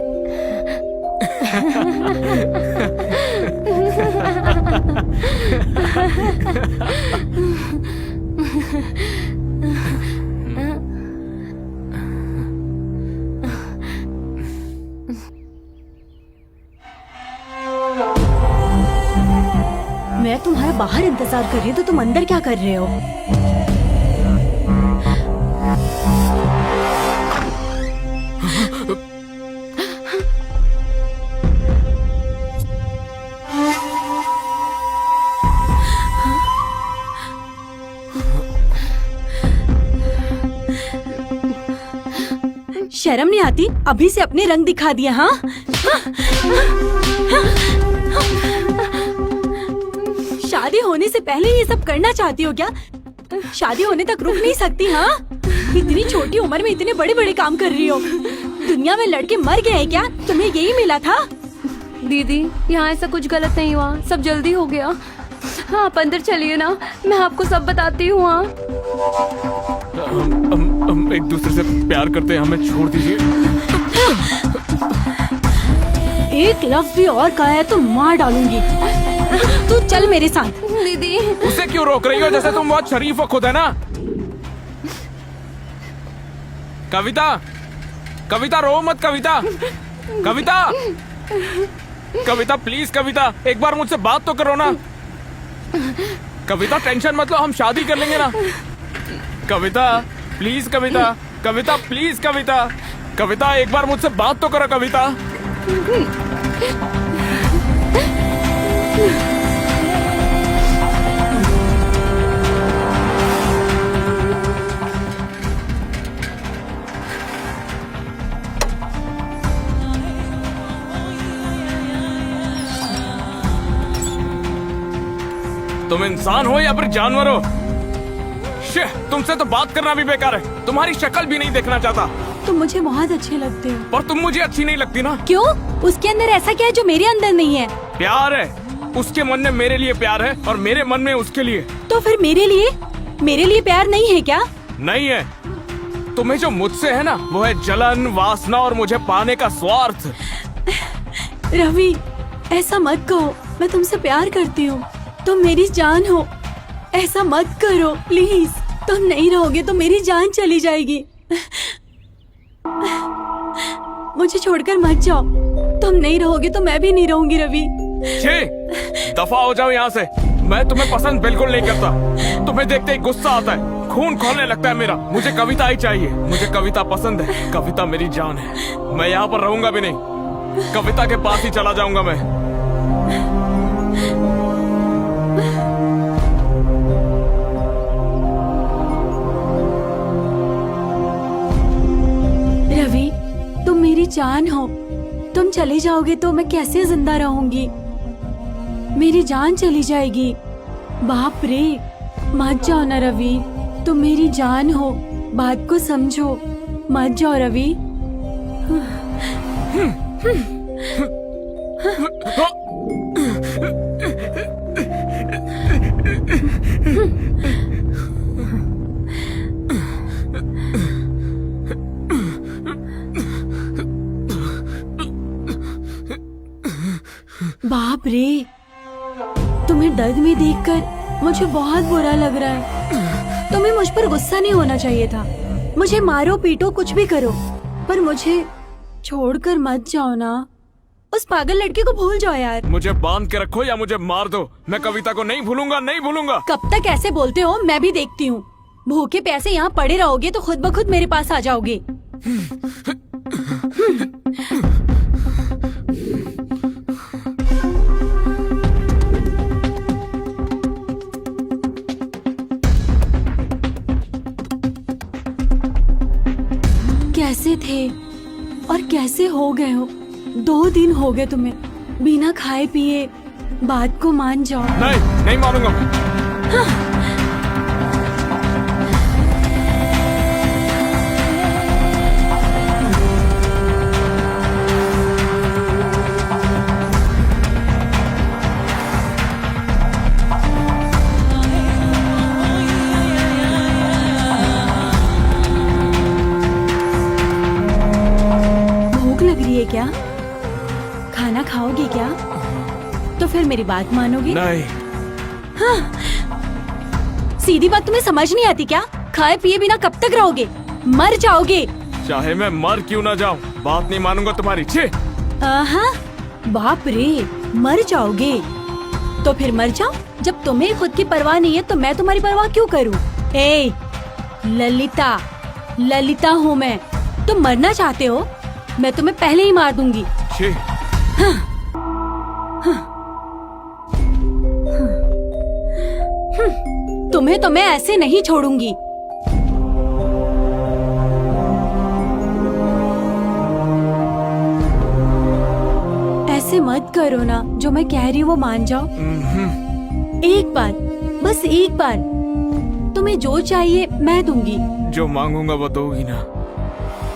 मैं तुम्हारा बाहर इंतजार कर रही हूँ तो तुम अंदर क्या कर रहे हो? शर्म नहीं आती? अभी से अपने रंग दिखा दिया। हाँ, शादी होने से पहले ये सब करना चाहती हो क्या? शादी होने तक रुक नहीं सकती? हाँ, इतनी छोटी उम्र में इतने बड़े बड़े काम कर रही हो। दुनिया में लड़के मर गए हैं क्या? तुम्हें यही मिला था? दीदी यहाँ ऐसा कुछ गलत नहीं हुआ, सब जल्दी हो गया। हाँ, आप अंदर चलिए ना, मैं आपको सब बताती हूँ। हाँ, हम एक दूसरे से प्यार करते हैं, हमें छोड़ दीजिए। एक लफ्ज भी और कहा है तो मार डालूंगी। तू चल मेरे साथ। दीदी उसे क्यों रोक रही हो? जैसे तुम बहुत शरीफ हो खुद, है ना? कविता, कविता रो मत। कविता, कविता, कविता प्लीज। कविता एक बार मुझसे बात तो करो ना। कविता टेंशन मत लो, हम शादी कर लेंगे ना। कविता प्लीज। Kavita, Kavita please. कविता, कविता एक बार मुझसे बात तो करो। कविता, तुम इंसान हो या फिर जानवर हो? तुमसे तो बात करना भी बेकार है। तुम्हारी शक्ल भी नहीं देखना चाहता। तुम मुझे बहुत अच्छे लगते हो। पर तुम मुझे अच्छी नहीं लगती ना। क्यों? उसके अंदर ऐसा क्या है जो मेरे अंदर नहीं है? प्यार है। उसके मन में मेरे लिए प्यार है और मेरे मन में उसके लिए। तो फिर मेरे लिए प्यार नहीं है क्या? नहीं है। तुम्हें जो मुझसे है ना, वो है जलन, वासना और मुझे पाने का स्वार्थ। रवि, ऐसा मत कहो। मैं तुमसे प्यार करती हूँ, तुम मेरी जान हो। ऐसा मत करो प्लीज। तुम नहीं रहोगे तो मेरी जान चली जाएगी। मुझे छोड़कर मत जाओ। तुम नहीं रहोगे तो मैं भी नहीं रहूंगी रवि। दफा हो जाओ यहाँ से। मैं तुम्हें पसंद बिल्कुल नहीं करता। तुम्हें देखते ही गुस्सा आता है, खून खोलने लगता है मेरा। मुझे कविता ही चाहिए। मुझे कविता पसंद है। कविता मेरी जान है। मैं यहाँ पर रहूंगा भी नहीं। कविता के पास ही चला जाऊंगा मैं। रवि, तुम मेरी जान हो। तुम चले जाओगे तो मैं कैसे जिंदा रहूंगी? मेरी जान चली जाएगी। बाप रे, मत जाओ ना रवि। तुम मेरी जान हो, बात को समझो। मत जाओ रवि। बाप रे, तुम्हें दर्द में देखकर मुझे बहुत बुरा लग रहा है। तुम्हें मुझ पर गुस्सा नहीं होना चाहिए था। मुझे मारो पीटो कुछ भी करो, पर मुझे छोड़कर मत जाओ ना। उस पागल लड़के को भूल जाओ यार। मुझे बांध के रखो या मुझे मार दो, मैं कविता को नहीं भूलूंगा, नहीं भूलूंगा। कब तक ऐसे बोलते हो? मैं भी देखती हूँ। भूखे प्यासे यहाँ पड़े रहोगे तो खुद ब खुद मेरे पास आ जाओगे। थे और कैसे हो गए हो। 2 दिन हो गए तुम्हें, बिना खाए पिए। बात को मान जाओ। नहीं, नहीं मानूंगा मैं। भूख लग रही है क्या? खाना खाओगे क्या? तो फिर मेरी बात मानोगे? नहीं, सीधी बात तुम्हें समझ नहीं आती क्या? खाए पिए बिना कब तक रहोगे? मर जाओगे। चाहे मैं मर क्यों ना जाऊं, बात नहीं मानूंगा तुम्हारी। छे, आहा, बाप रे, मर जाओगे। तो फिर मर जाओ। जब तुम्हें खुद की परवाह नहीं है तो मैं तुम्हारी परवाह क्यों करूं? ए, ललिता, ललिता हूँ मैं। तुम मरना चाहते हो? मैं तुम्हें पहले ही मार दूंगी। छे। तुम्हें तो मैं ऐसे नहीं छोड़ूंगी। ऐसे मत करो ना, जो मैं कह रही हूँ वो मान जाओ। एक बार, बस एक बार, तुम्हें जो चाहिए मैं दूंगी। जो मांगूंगा वो दोगी ना?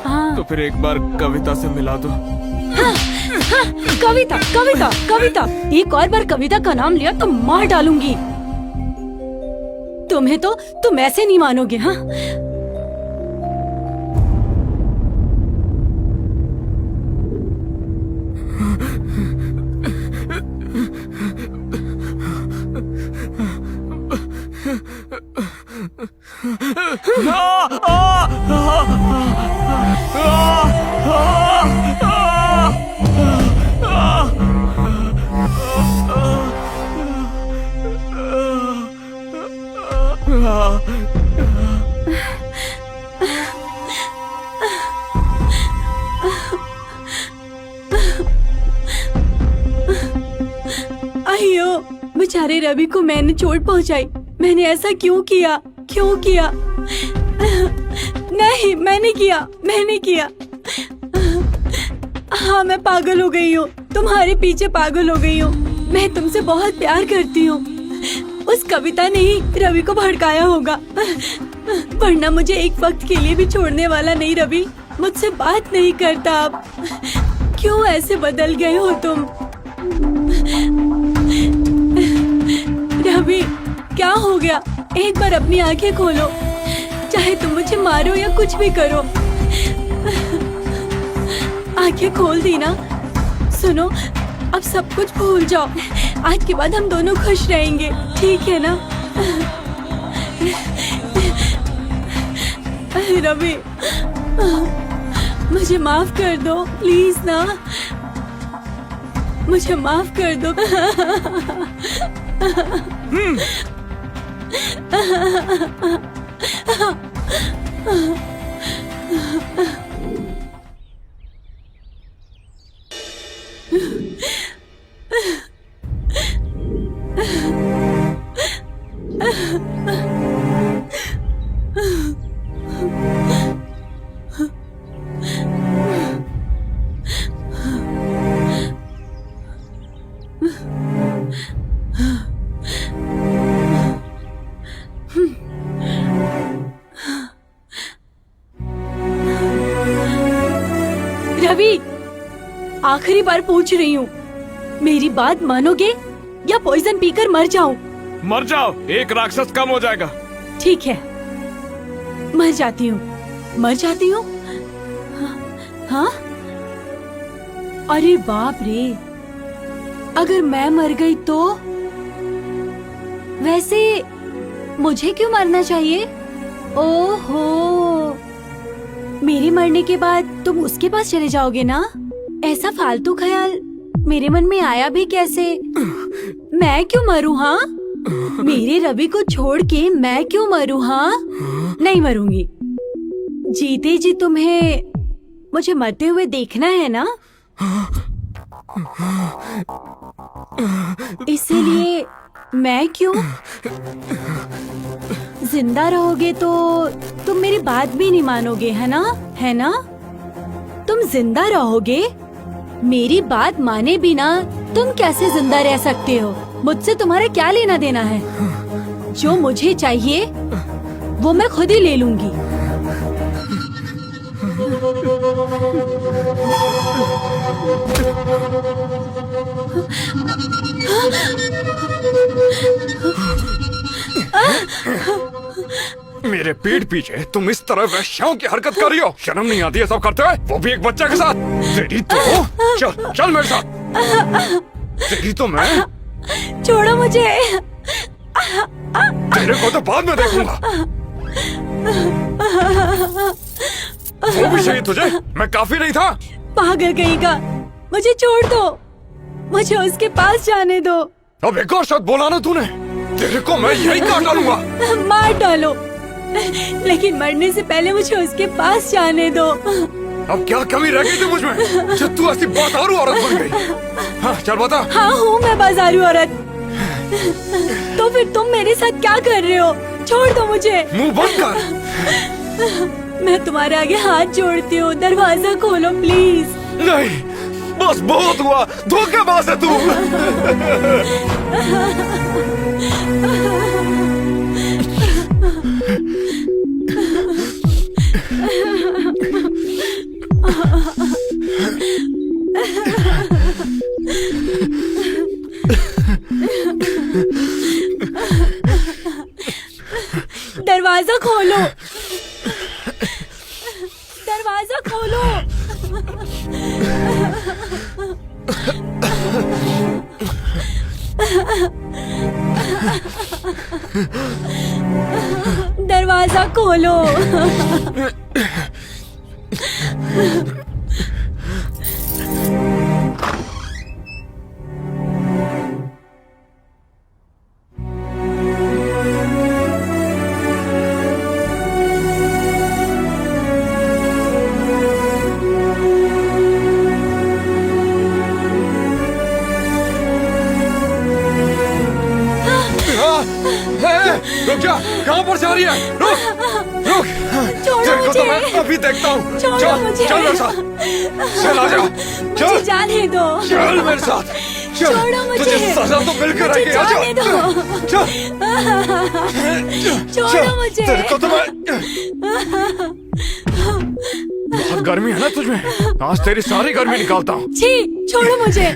हाँ, तो फिर एक बार कविता से मिला दो। कविता, कविता, कविता। एक और बार कविता का नाम लिया तो मार डालूंगी। तुम्हें तो तुम ऐसे नहीं मानोगे। हाँ, अयो, बेचारे रवि को मैंने चोट पहुंचाई। मैंने ऐसा क्यों किया? क्यों किया? नहीं, मैंने किया। हाँ, मैं पागल हो गई हूँ, तुम्हारे पीछे पागल हो गई हूँ। मैं तुमसे बहुत प्यार करती हूँ। उस कविता ने ही रवि को भड़काया होगा, वरना मुझे एक वक्त के लिए भी छोड़ने वाला नहीं। रवि मुझसे बात नहीं करता अब। क्यों ऐसे बदल गए हो तुम? रवि, क्या हो गया? एक बार अपनी आंखें खोलो। चाहे तुम मुझे मारो या कुछ भी करो, आंखें खोल दी ना। सुनो, अब सब कुछ भूल जाओ। आज के बाद हम दोनों खुश रहेंगे, ठीक है ना? रवि, मुझे माफ कर दो प्लीज ना। मुझे माफ कर दो। रवि, आखिरी बार पूछ रही हूँ, मेरी बात मानोगे या पॉइजन पीकर मर जाऊं? मर जाओ, एक राक्षस कम हो जाएगा। ठीक है, मर जाती हूँ। हाँ? अरे बाप रे, अगर मैं मर गई तो? वैसे मुझे क्यों मरना चाहिए? ओहो, मेरे मरने के बाद तुम उसके पास चले जाओगे ना? ऐसा फालतू ख्याल मेरे मन में आया भी कैसे? मैं क्यों मरूं? हाँ, मेरे रवि को छोड़ के मैं क्यों मरूं? हाँ, नहीं मरूंगी। जीते जी तुम्हें मुझे मरते हुए देखना है ना? इसीलिए मैं क्यों? जिंदा रहोगे तो तुम मेरी बात भी नहीं मानोगे, है ना? है ना? तुम जिंदा रहोगे? मेरी बात माने बिना तुम कैसे जिंदा रह सकते हो? मुझसे तुम्हारा क्या लेना देना है? जो मुझे चाहिए वो मैं खुद ही ले लूंगी। मेरे पीठ पीछे तुम इस तरह वैश्याओं की हरकत कर रही हो, शर्म नहीं आती है सब करते हुए, वो भी एक बच्चे के साथ? तेरी तो चल चल मेरे साथ, तेरी तो मैं छोड़ो मुझे। तेरे को तो बाद में देखूंगा। वो भी चाहिए तुझे? मैं काफी नहीं था? पागल कहीं का, मुझे छोड़ दो, मुझे उसके पास जाने दो। अब एक और शब्द बोला ना तूने, तेरे को मैं यही काट डालूंगा। मार डालो, लेकिन मरने से पहले मुझे उसके पास जाने दो। अब क्या कमी रह गई थी मुझमें जो तू ऐसी बाजारू औरत बन गई? हाँ चल बता। हाँ हूँ मैं बाजारू औरत। तो फिर तुम मेरे साथ क्या कर रहे हो? छोड़ दो मुझे। मुंह बंद कर। मैं तुम्हारे आगे हाथ जोड़ती हूँ, दरवाजा खोलो प्लीज। नहीं, बस बहुत हुआ, धोखेबाज है तू। दरवाजा खोलो, दरवाजा खोलो। दरवाजा खोलो। रुक जा, कहाँ पर जा रही है? रुक रुक, तेरे को तो मैं अभी देखता हूँ। छोड़ो चल मुझे। चल मेरे साथ, चल आ जा, मुझे चल जाने दो। चल मेरे साथ, चल, छोड़ो मुझे। तुझे सजा तो मिलकर मुझे रहेगी। आ जा, जाने दो। चल छोड़ो चल, मुझे। तेरे को तो मैं बहुत गर्मी है ना तुझमें, आज तेरी सारी गर्मी निकालता हूँ। छी, छोड़ो मुझे।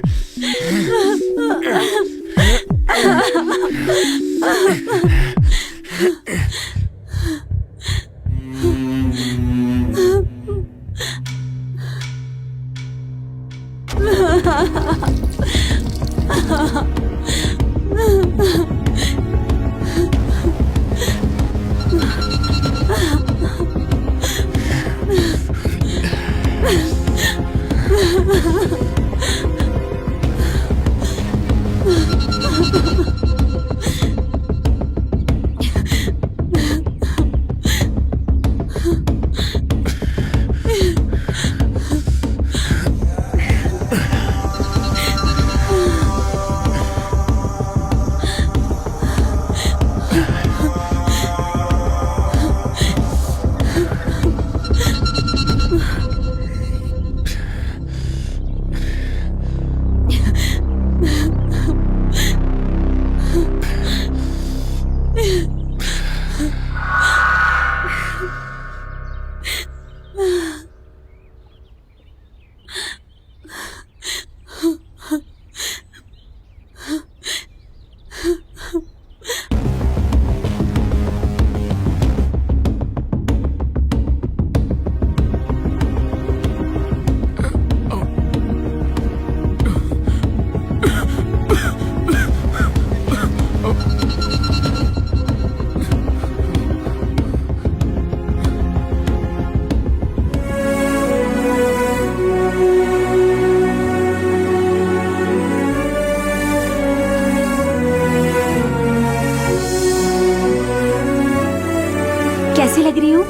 कैसी लग रही हूँ?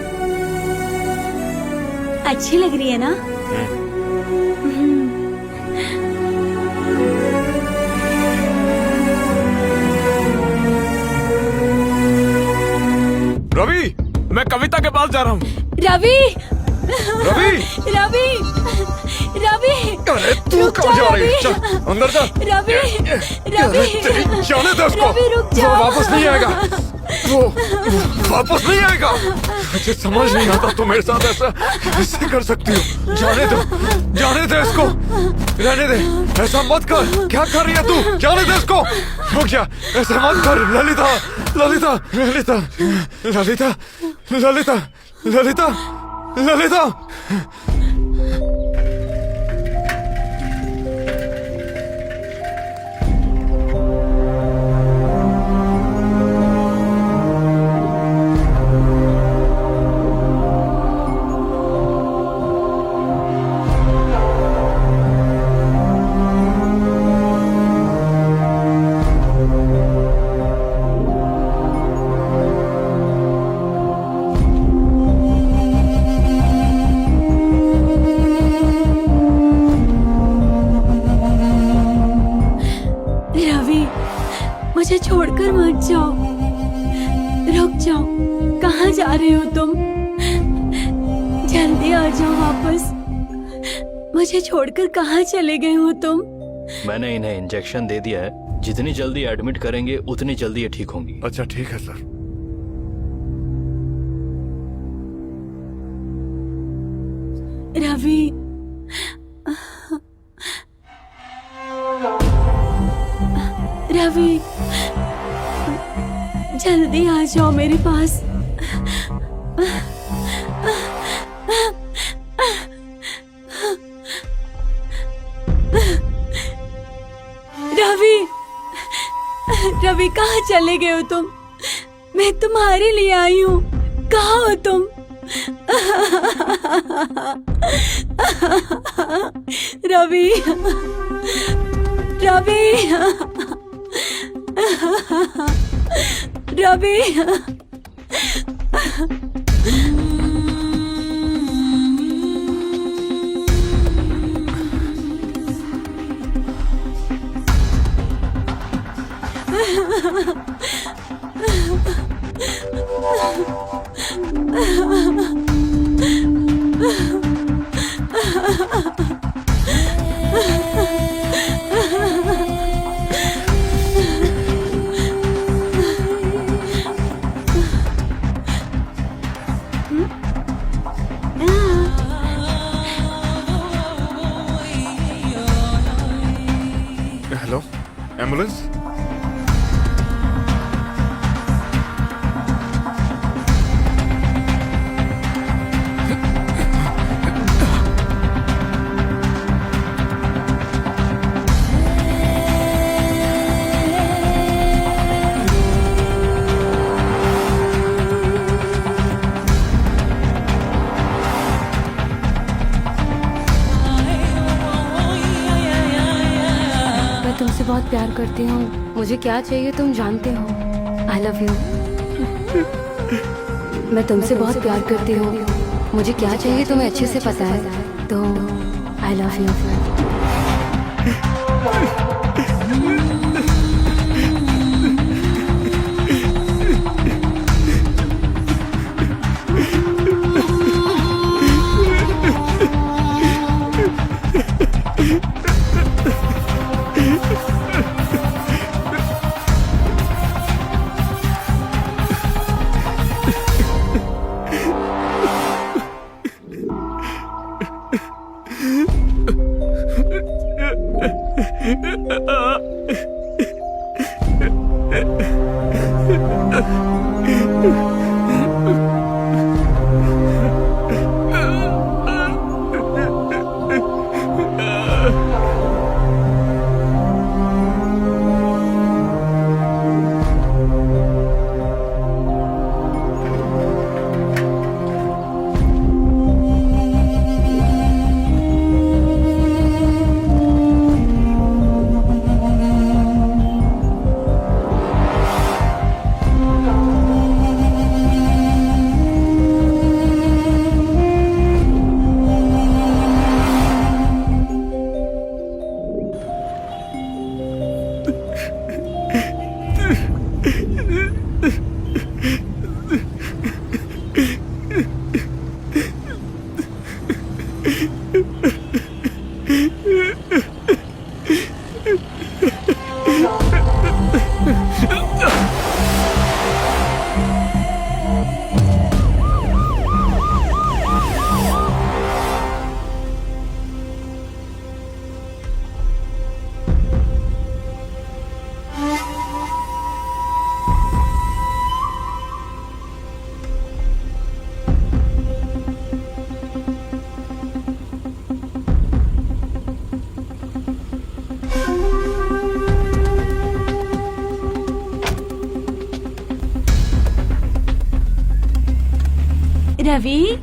अच्छी लग रही है ना? रवि, मैं कविता के पास जा रहा हूँ। रवि रवि रवि रवि अरे तू रुक कहाँ जा, जा रही है? रवि। चल अंदर जा। रवि अरे रवि तेरी जाने दे उसको। रवि रुक वो जा। वापस नहीं आएगा। वो वापस नहीं आएगा। मुझे समझ नहीं आता तुम मेरे साथ ऐसा कैसे कर सकती हो। जाने दे इसको। रहने दे, ऐसा मत कर। क्या कर रही है तू? जाने दे इसको। रुक जा, ऐसा मत कर। ललिता ललिता ललिता ललिता ललिता ललिता ललिता। रवि मुझे छोड़कर मत जाओ, रुक जाओ। कहाँ जा रहे हो तुम? जल्दी आ जाओ वापस। मुझे छोड़कर कहाँ चले गए हो तुम? मैंने इन्हें इंजेक्शन दे दिया है, जितनी जल्दी एडमिट करेंगे उतनी जल्दी ये ठीक होंगी। अच्छा ठीक है सर। रवि रवि जल्दी आ जाओ मेरे पास। रवि रवि कहाँ चले गए हो तुम? मैं तुम्हारे लिए आई हूँ, कहाँ हो तुम? Ravi Ravi Ravi hello, ambulance. मैं तुमसे बहुत प्यार करती हूँ, मुझे क्या चाहिए तुम जानते हो। आई लव यू। मैं तुमसे बहुत प्यार करती हूँ, मुझे क्या चाहिए तुम्हें अच्छे से पता है, तो आई लव यू। रवि